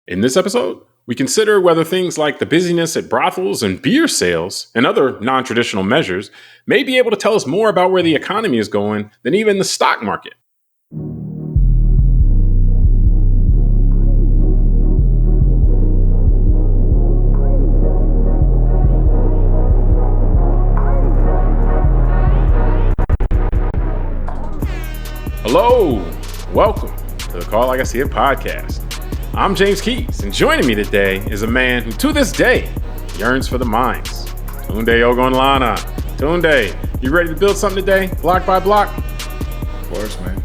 In this episode, we consider whether things like the busyness at brothels and beer sales and other non-traditional measures may be able to tell us more about where the economy is going than even the stock market. Hello, welcome to the Call Like I See It podcast. I'm James Keys, and joining me today is a man who to this day yearns for the mines. Tunde Ogunlana. Tunde, you ready to build something today, block by block? Of course, man.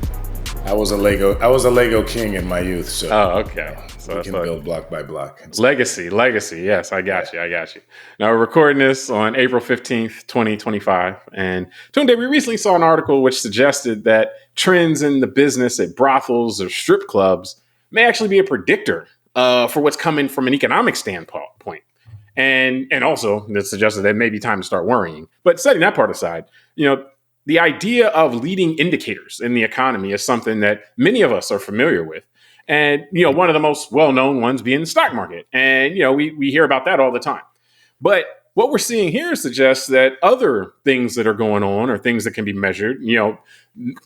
I was a Lego king in my youth, so okay. So we can build block by block. Legacy. Yes, I got you. Now, we're recording this on April 15th, 2025. And Tunde, we recently saw an article which suggested that trends in the business at brothels or strip clubs may actually be a predictor for what's coming from an economic standpoint. And also that suggested that it may be time to start worrying. But setting that part aside, the idea of leading indicators in the economy is something that many of us are familiar with. And, one of the most well-known ones being the stock market. And, we hear about that all the time. But what we're seeing here suggests that other things that are going on or things that can be measured,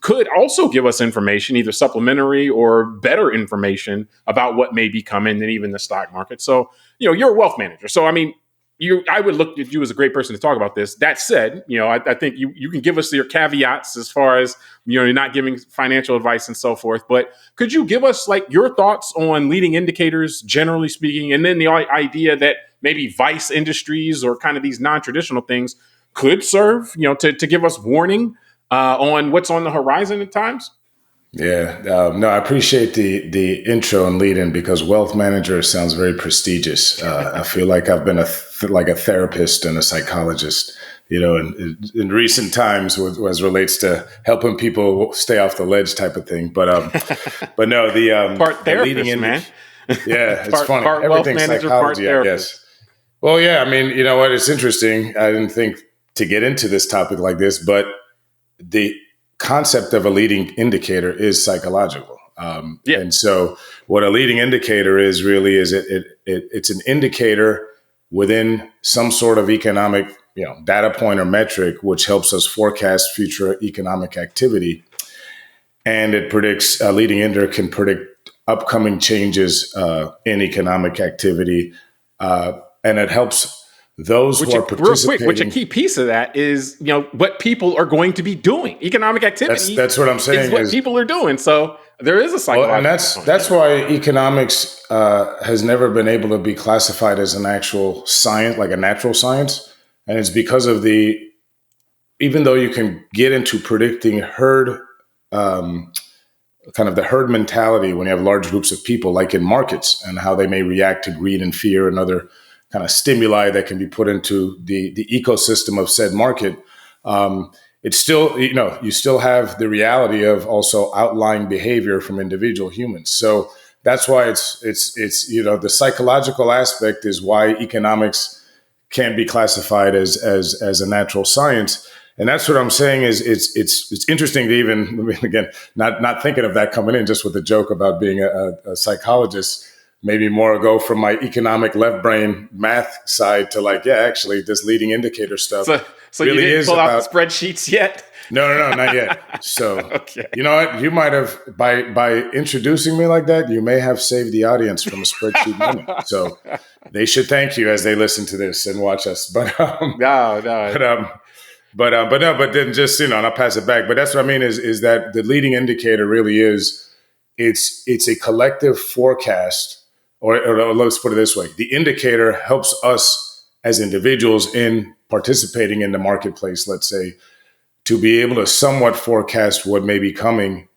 could also give us information, either supplementary or better information about what may be coming than even the stock market. So, you're a wealth manager. So, I would look at you as a great person to talk about this. That said, I think you can give us your caveats as far as, you're not giving financial advice and so forth. But could you give us your thoughts on leading indicators, generally speaking, and then the idea that maybe vice industries or kind of these non-traditional things could serve, to give us warning on what's on the horizon at times? Yeah, no, I appreciate the intro and lead in because wealth manager sounds very prestigious. I feel like I've been a therapist and a psychologist, in recent times as relates to helping people stay off the ledge type of thing. But no, the part therapist, leading man. Yeah, it's funny. Part Everything's wealth manager, psychology, part I guess. Well, yeah, you know what? It's interesting. I didn't think to get into this topic like this, but the concept of a leading indicator is psychological. And so what a leading indicator is really is it's an indicator within some sort of economic, data point or metric, which helps us forecast future economic activity. And it predicts, a leading indicator can predict upcoming changes in economic activity. And it helps those who are participating. Which a key piece of that is, what people are going to be doing. Economic activity. That's what I'm saying. Is what people are doing. So there is a psychological. Well, and that's why economics has never been able to be classified as an actual science, like a natural science. And it's because of even though you can get into predicting herd, kind of the herd mentality when you have large groups of people, like in markets, and how they may react to greed and fear and other kind of stimuli that can be put into the ecosystem of said market. It's still, you still have the reality of also outlying behavior from individual humans. So that's why it's the psychological aspect is why economics can't be classified as a natural science. And that's what I'm saying is it's interesting to even, again, not thinking of that coming in just with a joke about being a psychologist. Maybe more go from my economic left brain math side to actually this leading indicator stuff. So really you didn't pull out the spreadsheets yet? No, not yet. So, okay. You know what? You might have, by introducing me like that, you may have saved the audience from a spreadsheet moment. So they should thank you as they listen to this and watch us. But no. But then just, and I'll pass it back. But that's what I mean is that the leading indicator really is, it's a collective forecast. Or let's put it this way. The indicator helps us as individuals in participating in the marketplace, let's say, to be able to somewhat forecast what may be coming.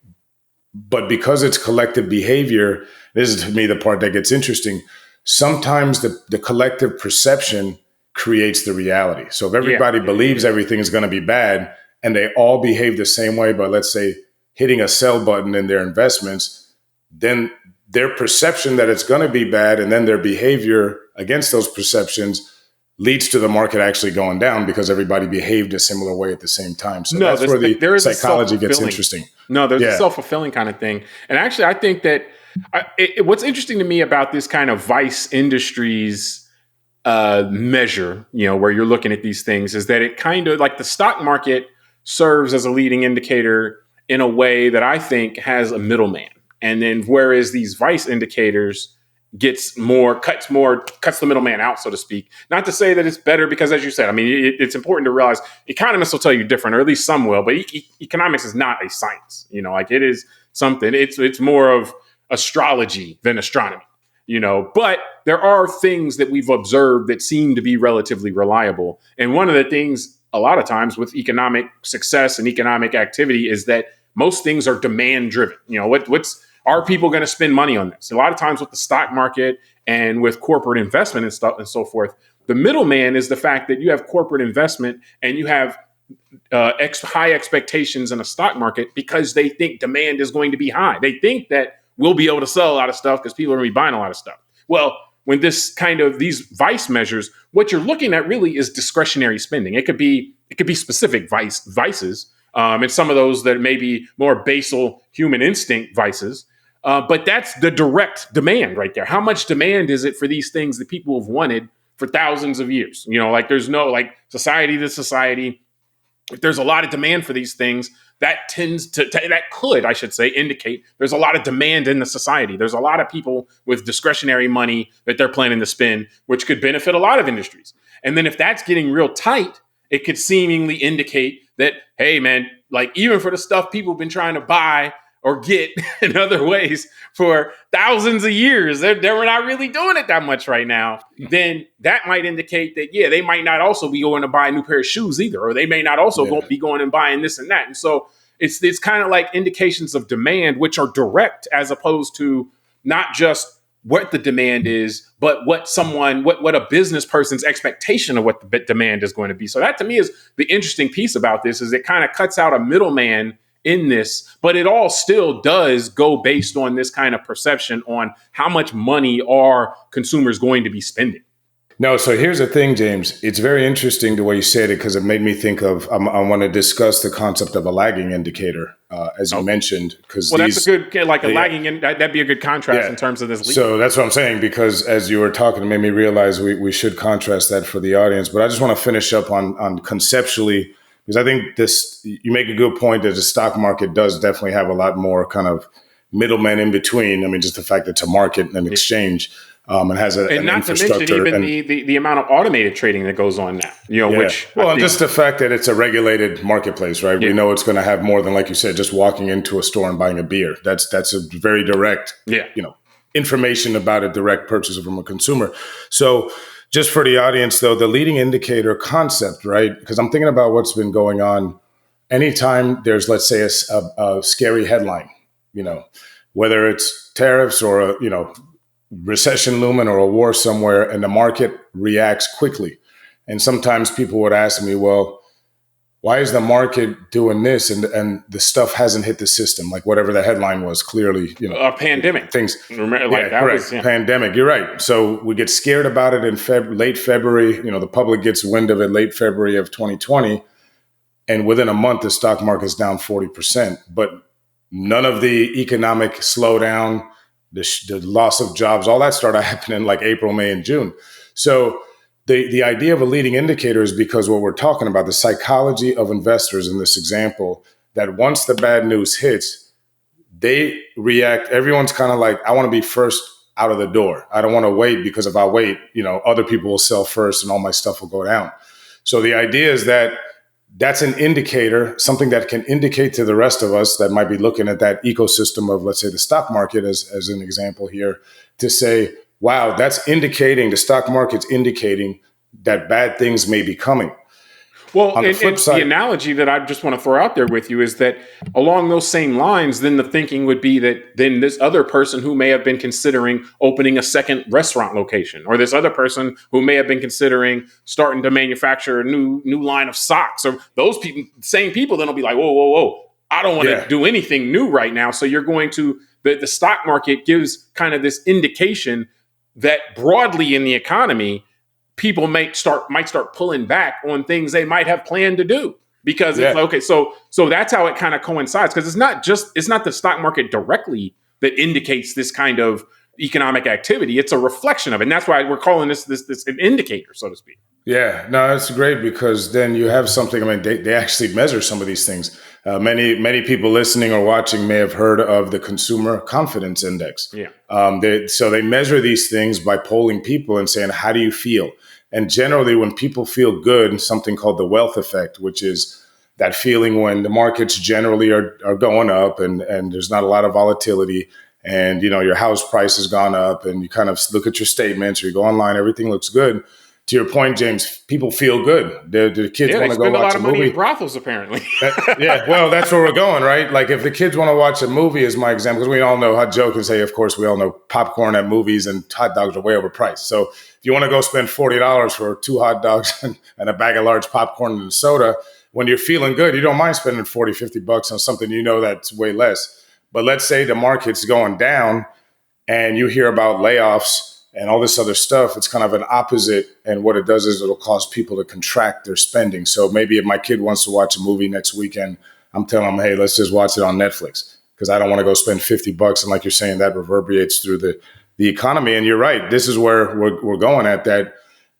But because it's collective behavior, this is to me the part that gets interesting. Sometimes the collective perception creates the reality. So if everybody believes everything is going to be bad and they all behave the same way by, let's say, hitting a sell button in their investments, then their perception that it's going to be bad and then their behavior against those perceptions leads to the market actually going down because everybody behaved a similar way at the same time. So that's where the psychology gets interesting. No, there's a self-fulfilling kind of thing. And actually, I think that What's interesting to me about this kind of vice industries measure, where you're looking at these things, is that it kind of like the stock market serves as a leading indicator in a way that I think has a middleman. And then whereas these vice indicators cuts the middleman out, so to speak. Not to say that it's better, because as you said, I mean, it's important to realize economists will tell you different, or at least some will, but economics is not a science, like it is something, it's more of astrology than astronomy. But there are things that we've observed that seem to be relatively reliable. And one of the things a lot of times with economic success and economic activity is that most things are demand driven. Are people going to spend money on this? A lot of times with the stock market and with corporate investment and stuff and so forth, the middleman is the fact that you have corporate investment and you have high expectations in a stock market because they think demand is going to be high. They think that we'll be able to sell a lot of stuff because people are going to be buying a lot of stuff. Well, when these vice measures, what you're looking at really is discretionary spending. It could be specific vices, and some of those that may be more basal human instinct vices. But that's the direct demand right there. How much demand is it for these things that people have wanted for thousands of years? There's no society to society. If there's a lot of demand for these things, that could, I should say, indicate there's a lot of demand in the society. There's a lot of people with discretionary money that they're planning to spend, which could benefit a lot of industries. And then if that's getting real tight, it could seemingly indicate that, hey, man, even for the stuff people have been trying to buy or get in other ways for thousands of years, we're not really doing it that much right now. Then that might indicate that, they might not also be going to buy a new pair of shoes either, or they may not also be going and buying this and that. And so it's kind of like indications of demand, which are direct, as opposed to not just what the demand is, but what a business person's expectation of what the demand is going to be. So that to me is the interesting piece about this, is it kind of cuts out a middleman in this, but it all still does go based on this kind of perception on how much money are consumers going to be spending. No, so here's the thing, James. It's very interesting the way you said it, because it made me think of, I want to discuss the concept of a lagging indicator, as you mentioned. That's a good, lagging, that'd be a good contrast in terms of this. So that's what I'm saying, because as you were talking, it made me realize we should contrast that for the audience. But I just want to finish up on conceptually, because I think you make a good point that the stock market does definitely have a lot more kind of middlemen in between. I mean, just the fact that it's a market and an exchange. And has an not infrastructure, to mention even the amount of automated trading that goes on now. Which just the fact that it's a regulated marketplace, right? We know it's going to have more than, like you said, just walking into a store and buying a beer. That's a very direct, information about a direct purchase from a consumer. So, just for the audience, though, the leading indicator concept, right? Because I'm thinking about what's been going on. Anytime there's, let's say, a scary headline, whether it's tariffs or recession looming or a war somewhere, and the market reacts quickly. And sometimes people would ask me, well, why is the market doing this? And the stuff hasn't hit the system, like whatever the headline was, clearly, a pandemic. Things. Correct. Pandemic. You're right. So we get scared about it in late February. The public gets wind of it late February of 2020. And within a month, the stock market's down 40%. But none of the economic slowdown, the loss of jobs, all that started happening like April, May, and June. So the idea of a leading indicator is because what we're talking about, the psychology of investors in this example, that once the bad news hits, they react. Everyone's kind of like, I want to be first out of the door. I don't want to wait, because if I wait, other people will sell first and all my stuff will go down. So the idea is that that's an indicator, something that can indicate to the rest of us that might be looking at that ecosystem of, let's say, the stock market as an example here, to say, wow, that's indicating, the stock market's indicating that bad things may be coming. Well, on the flip side, the analogy that I just want to throw out there with you is that along those same lines, then the thinking would be that then this other person who may have been considering opening a second restaurant location, or this other person who may have been considering starting to manufacture a new line of socks, or those people, same people, then will be like, whoa, I don't want to do anything new right now. So you're going to, the stock market gives kind of this indication that broadly in the economy, people might start pulling back on things they might have planned to do, because it's okay. So that's how it kind of coincides, because it's not the stock market directly that indicates this kind of economic activity. It's a reflection of it. And that's why we're calling this an indicator, so to speak. Yeah, no, that's great because then you have something. I mean, they actually measure some of these things. Many people listening or watching may have heard of the Consumer Confidence Index. Yeah. So they measure these things by polling people and saying, how do you feel? And generally, when people feel good, something called the wealth effect, which is that feeling when the markets generally are going up and there's not a lot of volatility, and your house price has gone up, and you kind of look at your statements or you go online, everything looks good. To your point, James, people feel good. The kids want to go watch a movie. They spend a lot of money in brothels, apparently. Well, that's where we're going, right? Like if the kids want to watch a movie, is my example, because we all know, I joke and say, of course, we all know popcorn at movies and hot dogs are way overpriced. So if you want to go spend $40 for 2 hot dogs and a bag of large popcorn and soda, when you're feeling good, you don't mind spending $40-$50 on something that's way less. But let's say the market's going down and you hear about layoffs and all this other stuff. It's kind of an opposite. And what it does is it'll cause people to contract their spending. So maybe if my kid wants to watch a movie next weekend, I'm telling them, hey, let's just watch it on Netflix because I don't want to go spend $50. And like you're saying, that reverberates through the economy. And you're right. This is where we're going at that.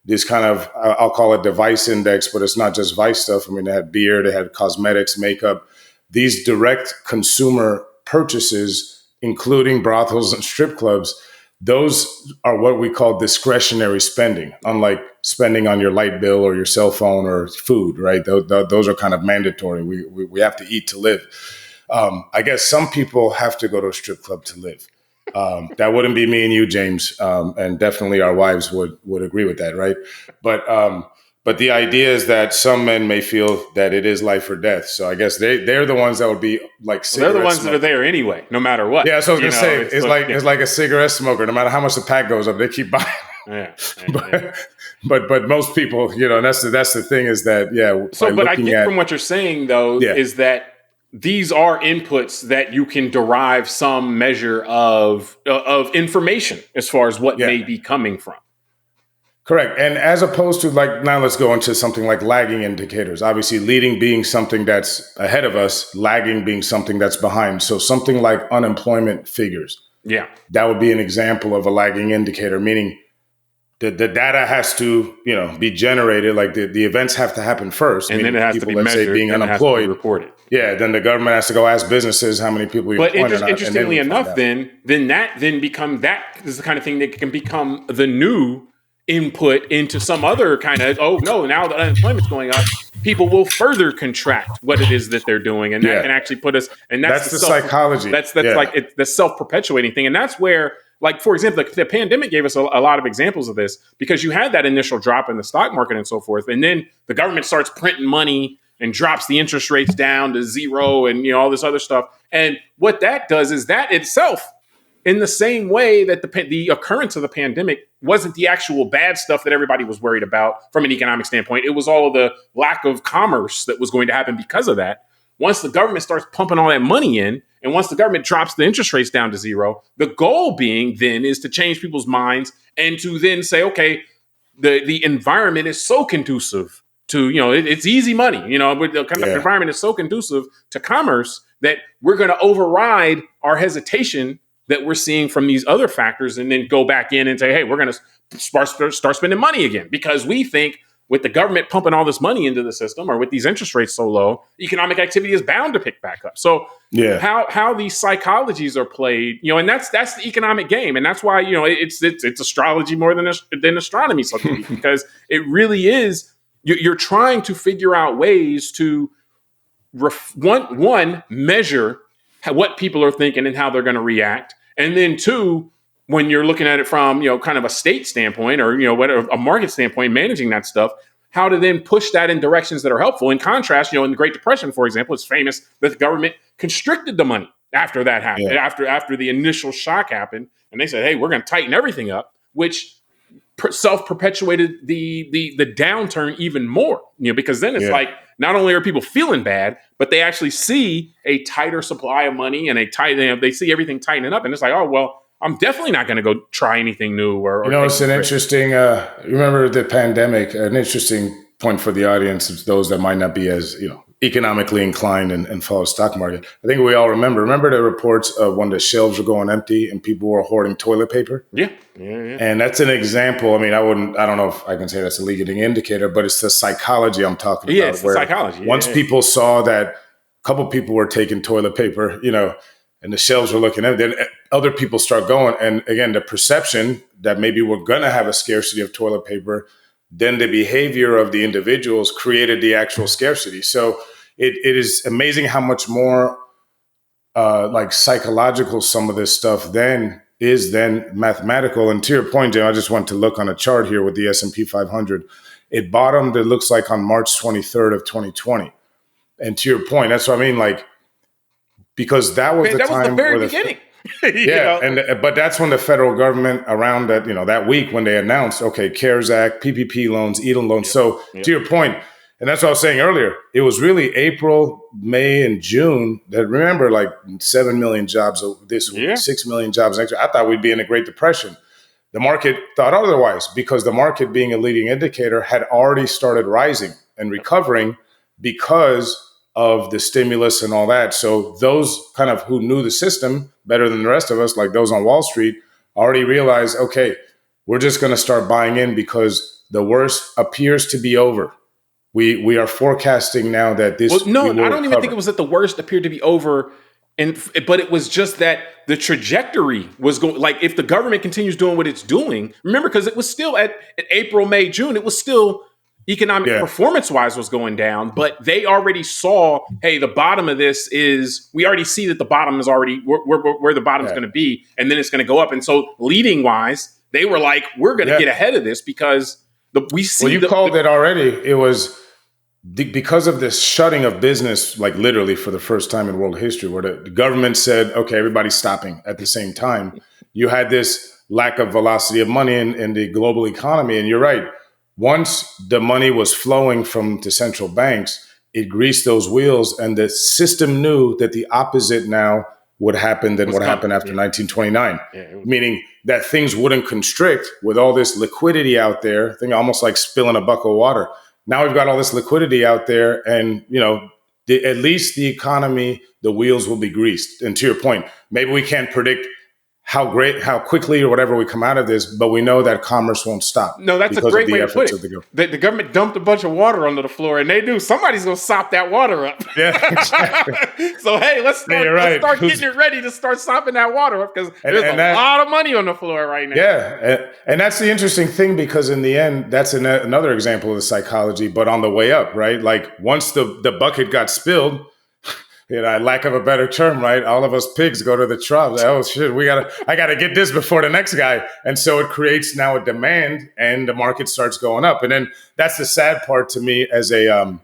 This kind of, I'll call it the vice index, but it's not just vice stuff. I mean, they had beer, they had cosmetics, makeup, these direct consumer purchases, including brothels and strip clubs. Those are what we call discretionary spending, unlike spending on your light bill or your cell phone or food, right? Those are kind of mandatory. We have to eat to live. I guess some people have to go to a strip club to live. That wouldn't be me and you, James, and definitely our wives would agree with that, right? But the idea is that some men may feel that it is life or death. So I guess they're the ones that would be like they're the ones that are there anyway, no matter what. Yeah, so I was gonna say it's like a cigarette smoker. No matter how much the pack goes up, they keep buying. Yeah. But most people, and that's the thing is that So, but I get from what you're saying though is that these are inputs that you can derive some measure of information as far as what may be coming from. Correct. And as opposed to now let's go into something like lagging indicators. Obviously, leading being something that's ahead of us, lagging being something that's behind. So something like unemployment figures. Yeah. That would be an example of a lagging indicator, meaning the data has to, be generated. Like the events have to happen first. And then it has people, to be let's measured, say, being and unemployed. It has to be reported. Yeah, then the government has to go ask businesses how many people you employ. But interestingly enough, then that is the kind of thing that can become the new input into some other kind of, now that unemployment's going up, people will further contract what it is that they're doing. And that can actually put us, and that's the psychology. That's like it's the self-perpetuating thing. And that's where, like, for example, the pandemic gave us a lot of examples of this because you had that initial drop in the stock market and so forth. And then the government starts printing money and drops the interest rates down to zero and, all this other stuff. And what that does is that itself, in the same way that the occurrence of the pandemic wasn't the actual bad stuff that everybody was worried about from an economic standpoint. It was all of the lack of commerce that was going to happen because of that. Once the government starts pumping all that money in, and once the government drops the interest rates down to zero, the goal being then is to change people's minds and to then say, okay, the environment is so conducive to, it's easy money, the environment is so conducive to commerce that we're going to override our hesitation that we're seeing from these other factors and then go back in and say, hey, we're going to start spending money again because we think with the government pumping all this money into the system or with these interest rates so low, economic activity is bound to pick back up. So how these psychologies are played, and that's the economic game. And that's why, it's astrology more than astronomy, so to speak, because it really is, you're trying to figure out ways to one, measure what people are thinking and how they're going to react. And then two, when you're looking at it from, kind of a state standpoint or, a market standpoint, managing that stuff, how to then push that in directions that are helpful. In contrast, in the Great Depression, for example, it's famous that the government constricted the money after that happened, after the initial shock happened. And they said, hey, we're going to tighten everything up, which self-perpetuated the downturn even more, because then it's like, not only are people feeling bad, but they actually see a tighter supply of money and they see everything tightening up. And it's like, oh, well, I'm definitely not going to go try anything new. It's an interesting, remember the pandemic, an interesting point for the audience, those that might not be as, economically inclined and follow the stock market. I think we all remember the reports of when the shelves were going empty and people were hoarding toilet paper. Yeah. Yeah. And that's an example. I mean, I don't know if I can say that's a leading indicator, but it's the psychology I'm talking Yeah, about. it's the psychology. Once people saw that a couple people were taking toilet paper, and the shelves were looking empty, then other people start going. And again, the perception that maybe we're going to have a scarcity of toilet paper, then the behavior of the individuals created the actual scarcity. So it is amazing how much more like psychological some of this stuff then is then mathematical. And to your point, Jim, I just want to look on a chart here with the S&P 500. It bottomed, it looks like, on March 23rd of 2020. And to your point, that's what I mean, like, because that was the time, was the very beginning. But that's when the federal government around that, that week when they announced, okay, CARES Act, PPP loans, EDL loans. So to your point, and that's what I was saying earlier, it was really April, May, and June that, remember, like 7 million jobs this week, 6 million jobs next year. I thought we'd be in a Great Depression. The market thought otherwise, because the market, being a leading indicator, had already started rising and recovering because of the stimulus and all that. So those kind of who knew the system better than the rest of us, like those on Wall Street, already realized, okay, we're just going to start buying in because the worst appears to be over. We are forecasting now that this. Well, no, I don't even think it was that the worst appeared to be over, but it was just that the trajectory was going. Like, if the government continues doing what it's doing, remember, because it was still at April, May, June, it was still economic performance-wise was going down, but they already saw, hey, the bottom of this is, we already see that the bottom is already where the bottom is going to be, and then it's going to go up. And so leading-wise, they were like, we're going to get ahead of this because we see. Well, you called it already. It was because of this shutting of business, like literally for the first time in world history, where the government said, okay, everybody's stopping at the same time. You had this lack of velocity of money in the global economy. And you're right. Once the money was flowing from the central banks, it greased those wheels, and the system knew that the opposite now would happen than what happened after 1929, meaning that things wouldn't constrict with all this liquidity out there. Think almost like spilling a bucket of water. Now we've got all this liquidity out there, and at least the economy, the wheels will be greased. And to your point, maybe we can't predict how quickly or whatever we come out of this, but we know that commerce won't stop. No, that's a great way to put it. The government dumped a bunch of water onto the floor, and they knew somebody's going to sop that water up. Yeah, exactly. So, hey, let's start getting it ready to start sopping that water up, because there's a lot of money on the floor right now. Yeah, and that's the interesting thing, because in the end, that's another example of the psychology, but on the way up, right? Like, once the bucket got spilled, lack of a better term, right? All of us pigs go to the trough. Oh shit, I gotta get this before the next guy. And so it creates now a demand, and the market starts going up. And then that's the sad part to me as a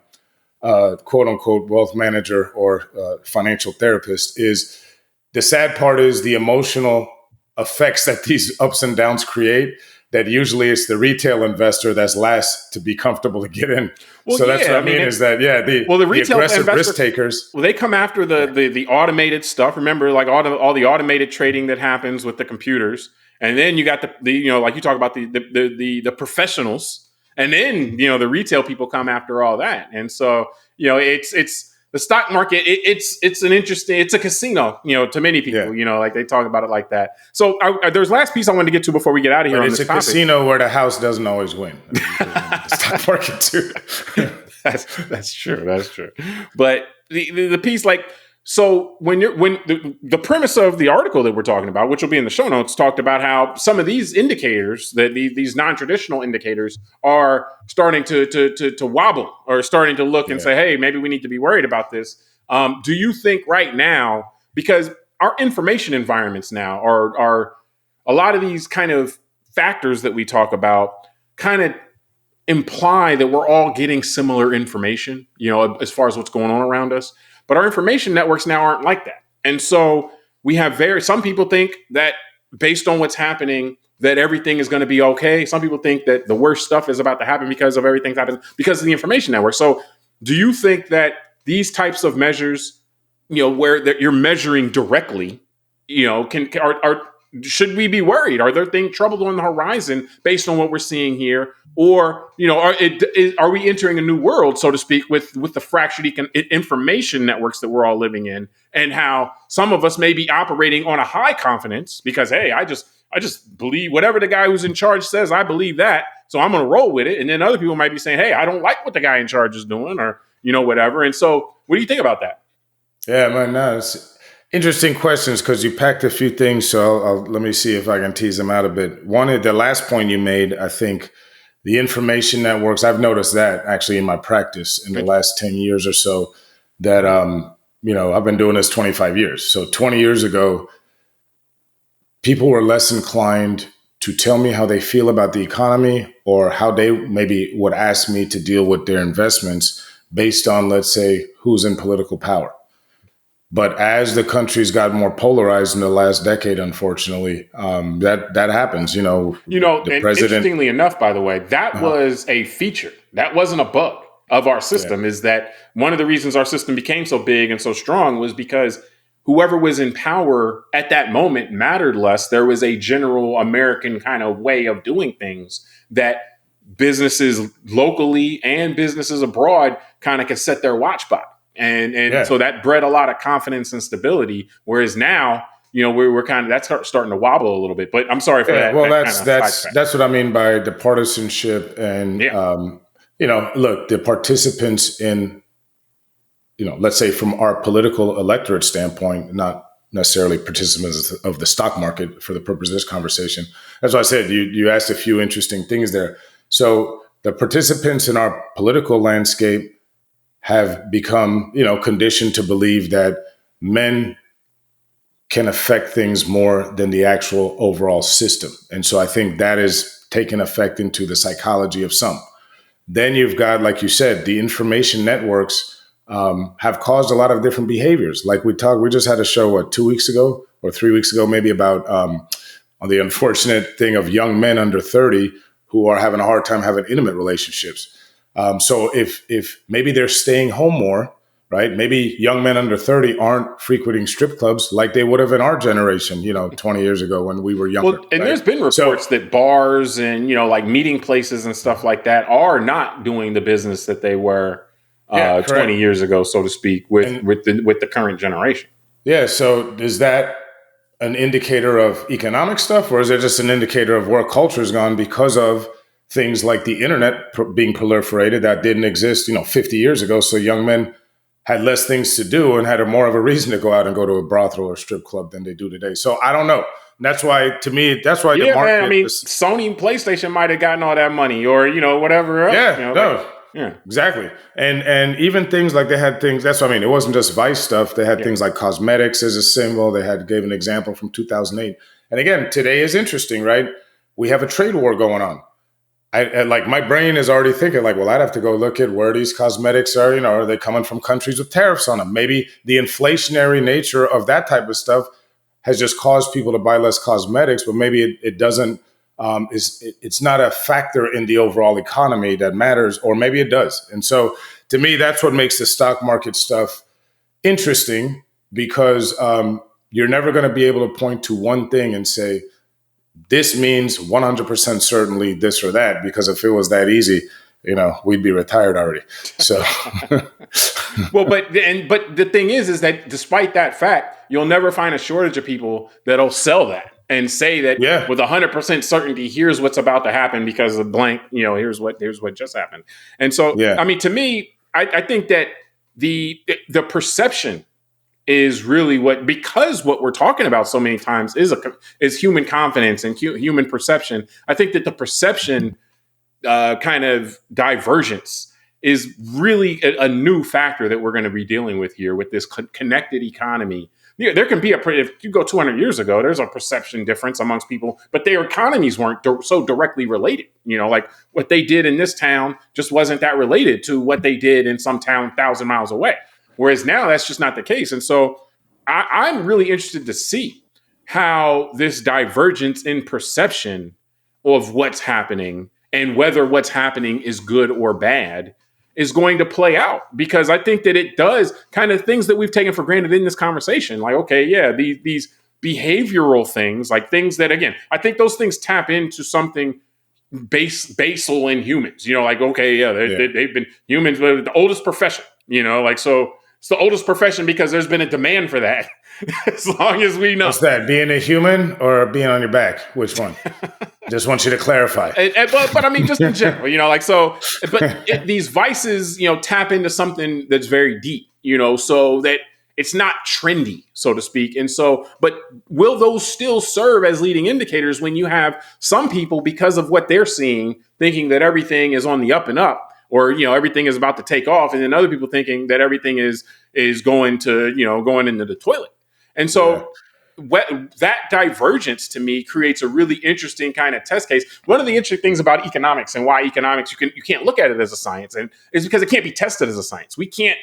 quote unquote wealth manager or financial therapist, is the sad part is the emotional effects that these ups and downs create. That usually it's the retail investor that's last to be comfortable to get in. Well, so that's what I mean is that, the retail aggressive risk takers. Well, they come after the automated stuff. Remember, like all the automated trading that happens with the computers. And then you got the like you talk about the professionals. And then, the retail people come after all that. And so, it's the stock market, it's a casino, to many people, like they talk about it like that. So there's last piece I wanted to get to before we get out of here. But it's a casino where the house doesn't always win. The stock market too. That's true. That's true. But the piece, like, so when the premise of the article that we're talking about, which will be in the show notes, talked about how some of these indicators, that these non-traditional indicators, are starting to wobble, or starting to look and say, hey, maybe we need to be worried about this. Do you think right now, because our information environments now are a lot of these kind of factors that we talk about kind of imply that we're all getting similar information, as far as what's going on around us. But our information networks now aren't like that. And so we have some people think that based on what's happening, that everything is going to be okay. Some people think that the worst stuff is about to happen because of everything's happening because of the information network. So do you think that these types of measures, where that you're measuring directly, should we be worried? Are there things troubled on the horizon based on what we're seeing here? Or, are we entering a new world, so to speak, with the fractured information networks that we're all living in, and how some of us may be operating on a high confidence because, hey, I just believe whatever the guy who's in charge says, I believe that, so I'm going to roll with it. And then other people might be saying, hey, I don't like what the guy in charge is doing, or, whatever. And so what do you think about that? Yeah, man, no, it's interesting questions because you packed a few things. So let me see if I can tease them out a bit. One, the last point you made, I think the information networks, I've noticed that actually in my practice in the last 10 years or so that, I've been doing this 25 years. So 20 years ago, people were less inclined to tell me how they feel about the economy or how they maybe would ask me to deal with their investments based on, let's say, who's in political power. But as the country's got more polarized in the last decade, unfortunately, that happens. The and president. Interestingly enough, by the way, that was a feature. That wasn't a bug of our system. Yeah. Is that one of the reasons our system became so big and so strong was because whoever was in power at that moment mattered less. There was a general American kind of way of doing things that businesses locally and businesses abroad kind of could set their watch by. And so that bred a lot of confidence and stability. Whereas now, we're kind of, that's starting to wobble a little bit. But I'm sorry for that. Well, that's what I mean by the partisanship and, look, the participants in, let's say from our political electorate standpoint, not necessarily participants of the stock market for the purpose of this conversation. That's why I said you asked a few interesting things there. So the participants in our political landscape have become, conditioned to believe that men can affect things more than the actual overall system. And so I think that is taken effect into the psychology of some. Then you've got, like you said, the information networks have caused a lot of different behaviors. Like we just had a show, 2 weeks ago or 3 weeks ago, maybe about on the unfortunate thing of young men under 30 who are having a hard time having intimate relationships. So if maybe they're staying home more, right? Maybe young men under 30 aren't frequenting strip clubs like they would have in our generation, 20 years ago when we were younger. Well, and there's been reports that bars and, like meeting places and stuff like that are not doing the business that they were 20 years ago, so to speak, with the current generation. Yeah. So is that an indicator of economic stuff, or is it just an indicator of where culture has gone because of things like the internet being proliferated that didn't exist, 50 years ago? So young men had less things to do and had more of a reason to go out and go to a brothel or strip club than they do today. So I don't know. And that's why, to me, the market. Man, I mean, Sony and PlayStation might have gotten all that money, or whatever else. Yeah, exactly. And even things like they had things. That's what I mean. It wasn't just Vice stuff. They had things like cosmetics as a symbol. They gave an example from 2008. And again, today is interesting, right? We have a trade war going on. Like my brain is already thinking like, well, I'd have to go look at where these cosmetics are. Are they coming from countries with tariffs on them? Maybe the inflationary nature of that type of stuff has just caused people to buy less cosmetics, but maybe it doesn't. It's not a factor in the overall economy that matters, or maybe it does. And so, to me, that's what makes the stock market stuff interesting, because you're never going to be able to point to one thing and say, this means 100% certainly this or that, because if it was that easy, we'd be retired already. So, well, but the thing is that despite that fact, you'll never find a shortage of people that'll sell that and say that with 100% certainty, here's what's about to happen because of blank, here's what just happened. And so, I mean, to me, I think that the perception is really because what we're talking about so many times is human confidence and human perception. I think that the perception kind of divergence is really a new factor that we're going to be dealing with here with this connected economy. There can be if you go 200 years ago, there's a perception difference amongst people, but their economies weren't so directly related. Like what they did in this town just wasn't that related to what they did in some town 1,000 miles away. Whereas now that's just not the case. And so I'm really interested to see how this divergence in perception of what's happening and whether what's happening is good or bad is going to play out, because I think that it does kind of things that we've taken for granted in this conversation. Like, okay, these behavioral things, like things that, again, I think those things tap into something basal in humans. Like, okay, yeah, they've been humans, the oldest profession. Like, so it's the oldest profession because there's been a demand for that as long as we know. What's that? Being a human or being on your back? Which one? Just want you to clarify. But I mean, just in general, like, so, but these vices, tap into something that's very deep, so that it's not trendy, so to speak. And so, but will those still serve as leading indicators when you have some people, because of what they're seeing, thinking that everything is on the up and up, or, everything is about to take off, and then other people thinking that everything is going to, going into the toilet. And so that divergence to me creates a really interesting kind of test case. One of the interesting things about economics, and why economics, you can't look at it as a science, and is because it can't be tested as a science. We can't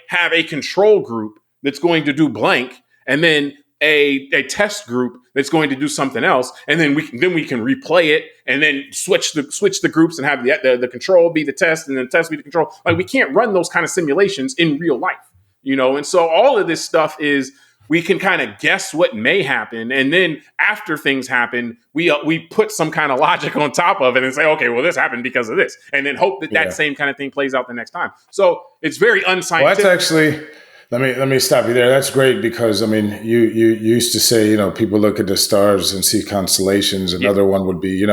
have a control group that's going to do blank, and then a test group that's going to do something else, and then we can replay it, and then switch the groups and have the control be the test, and then the test be the control. We can't run those kind of simulations in real life, And so all of this stuff is, we can kind of guess what may happen, and then after things happen, we put some kind of logic on top of it and say, okay, well, this happened because of this, and then hope that same kind of thing plays out the next time. So it's very unscientific. Well, that's actually, let me stop you there. That's great, because I mean, you used to say, people look at the stars and see constellations. Another one would be,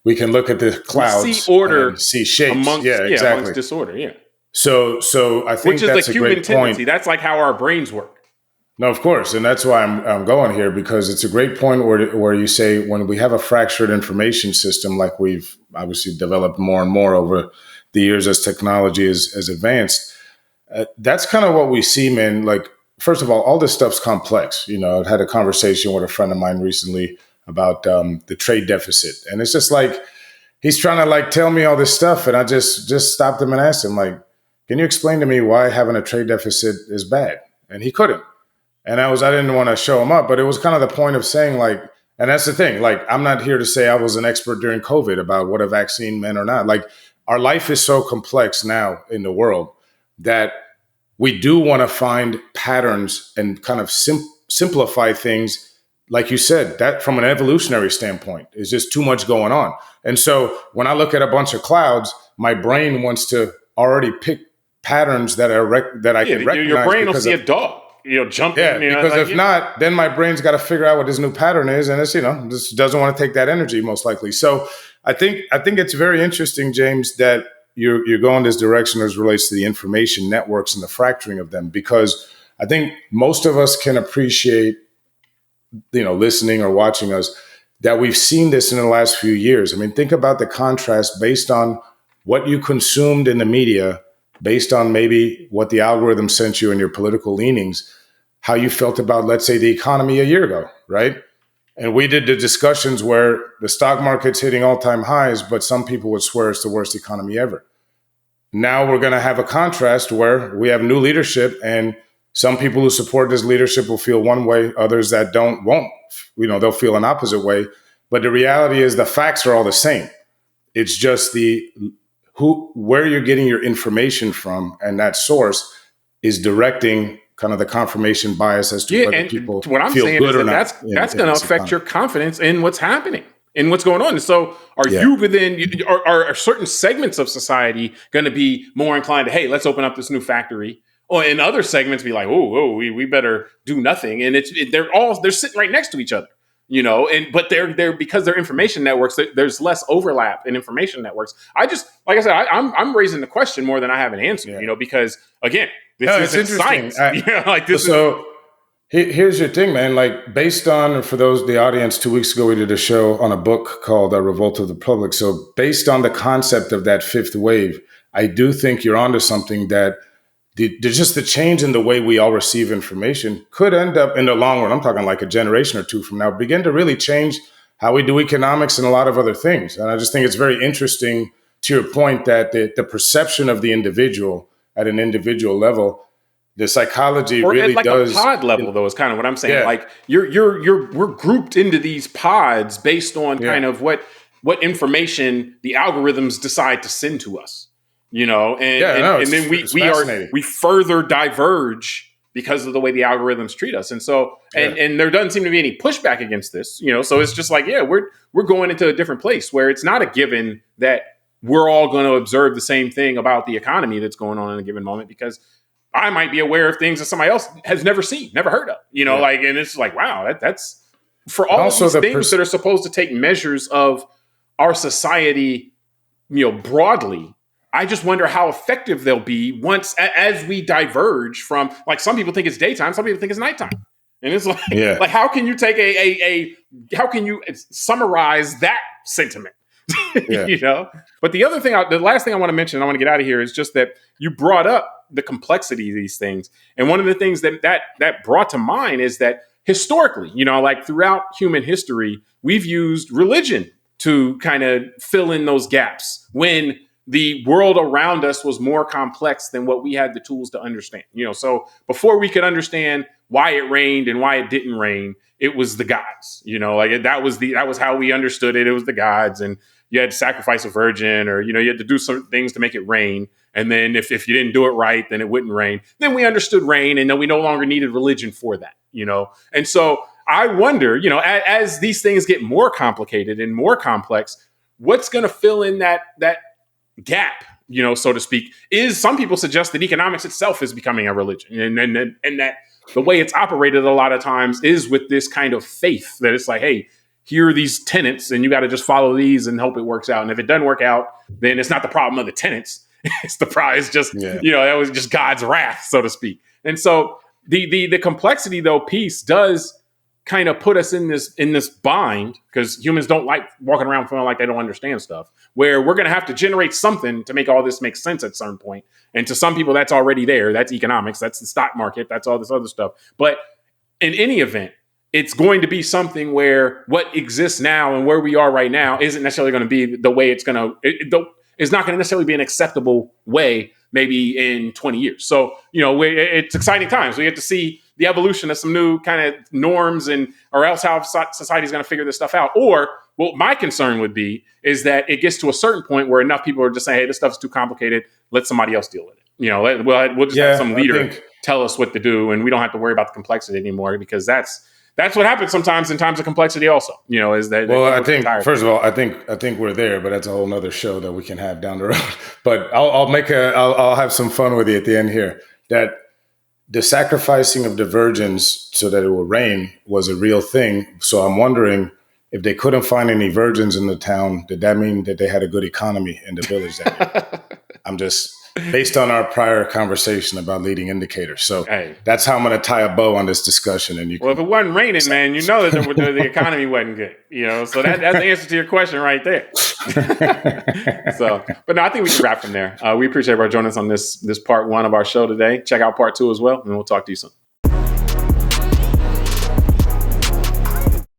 we can look at the clouds, see order, and see shapes. Exactly. Amongst disorder. Yeah. So I think that's a great tendency. Point. That's like how our brains work. No, of course. And that's why I'm going here, because it's a great point where you say, when we have a fractured information system, like we've obviously developed more and more over the years as technology is advanced, that's kind of what we see, man. Like, first of all this stuff's complex. I had a conversation with a friend of mine recently about the trade deficit. And it's just like, he's trying to tell me all this stuff. And I just stopped him and asked him, can you explain to me why having a trade deficit is bad? And he couldn't. And I didn't want to show him up, but it was kind of the point of saying, and that's the thing, I'm not here to say I was an expert during COVID about what a vaccine meant or not. Our life is so complex now in the world that we do want to find patterns and kind of simplify things. Like you said, that from an evolutionary standpoint is just too much going on. And so when I look at a bunch of clouds, my brain wants to already pick patterns that I can recognize. Your brain will see a dog. Jump in. Because if not, then my brain's got to figure out what this new pattern is, and it's just doesn't want to take that energy most likely. So I think it's very interesting, James, that you're going this direction as relates to the information networks and the fracturing of them, because I think most of us can appreciate, listening or watching us, that we've seen this in the last few years. I mean, think about the contrast based on what you consumed in the media, based on maybe what the algorithm sent you and your political leanings, how you felt about, let's say, the economy a year ago, right? And we did the discussions where the stock market's hitting all-time highs, but some people would swear it's the worst economy ever. Now we're going to have a contrast where we have new leadership, and some people who support this leadership will feel one way, others that won't. They'll feel an opposite way. But the reality is the facts are all the same. It's just where you're getting your information from, and that source is directing kind of the confirmation bias as to whether people what I'm feel saying good is or not. That's going to affect your confidence in what's happening and what's going on. So you within, are certain segments of society going to be more inclined to, hey, let's open up this new factory? Or in other segments be like, we better do nothing. And they're sitting right next to each other. But they're because they're information networks, there's less overlap in information networks. Like I said, I'm raising the question more than I have an answer, because again, this is science. Here's your thing, man. Based on, for the audience, 2 weeks ago, we did a show on a book called Revolt of the Public. So based on the concept of that fifth wave, I do think you're onto something that just the change in the way we all receive information could end up in the long run, I'm talking like a generation or two from now, begin to really change how we do economics and a lot of other things. And I just think it's very interesting, to your point, that the perception of the individual at an individual level, the psychology or really at does. A pod level, though, is kind of what I'm saying. Yeah. We're grouped into these pods based on kind of what information the algorithms decide to send to us. And then we further diverge because of the way the algorithms treat us. And so, and there doesn't seem to be any pushback against this, so it's just like, yeah, we're going into a different place where it's not a given that we're all going to observe the same thing about the economy that's going on in a given moment, because I might be aware of things that somebody else has never seen, never heard of, and it's like, wow, that's for all of these things that are supposed to take measures of our society, broadly. I just wonder how effective they'll be once, as we diverge from, like, some people think it's daytime, some people think it's nighttime. And it's like, like, how can you take how can you summarize that sentiment? But the last thing I want to mention, and I want to get out of here, is just that you brought up the complexity of these things. And one of the things that brought to mind is that historically, like throughout human history, we've used religion to kind of fill in those gaps when the world around us was more complex than what we had the tools to understand. So before we could understand why it rained and why it didn't rain, it was the gods. That was how we understood it. It was the gods, and you had to sacrifice a virgin, or you had to do some things to make it rain. And then if you didn't do it right, then it wouldn't rain. Then we understood rain, and then we no longer needed religion for that. And so I wonder, as these things get more complicated and more complex, what's going to fill in that gap, so to speak? Is some people suggest that economics itself is becoming a religion, and that the way it's operated a lot of times is with this kind of faith that it's like, hey, here are these tenets, and you got to just follow these and hope it works out. And if it doesn't work out, then it's not the problem of the tenets. It's the problem. It's just, that was just God's wrath, so to speak. And so the complexity, though, piece does kind of put us in this bind, because humans don't like walking around feeling like they don't understand stuff, where we're going to have to generate something to make all this make sense at some point. And to some people, that's already there. That's economics. That's the stock market. That's all this other stuff. But in any event, it's going to be something where what exists now and where we are right now isn't necessarily going to be the way it's going to, it's not going to necessarily be an acceptable way maybe in 20 years. So, it's exciting times. We get to see the evolution of some new kind of norms, or else how society is going to figure this stuff out. Or what my concern would be is that it gets to a certain point where enough people are just saying, hey, this stuff's too complicated. Let somebody else deal with it. We'll just have some leader tell us what to do, and we don't have to worry about the complexity anymore, because that's what happens sometimes in times of complexity also, is that. Well, I think, first of all, I think we're there, but that's a whole nother show that we can have down the road. But I'll have some fun with you at the end here, that the sacrificing of the virgins so that it will rain was a real thing. So I'm wondering, if they couldn't find any virgins in the town, did that mean that they had a good economy in the village that year? I'm just, based on our prior conversation about leading indicators. So that's how I'm going to tie a bow on this discussion. And if it wasn't raining, man, that the economy wasn't good. So that's the answer to your question right there. But no, I think we should wrap from there. We appreciate everybody joining us on this part one of our show today. Check out part two as well, and we'll talk to you soon.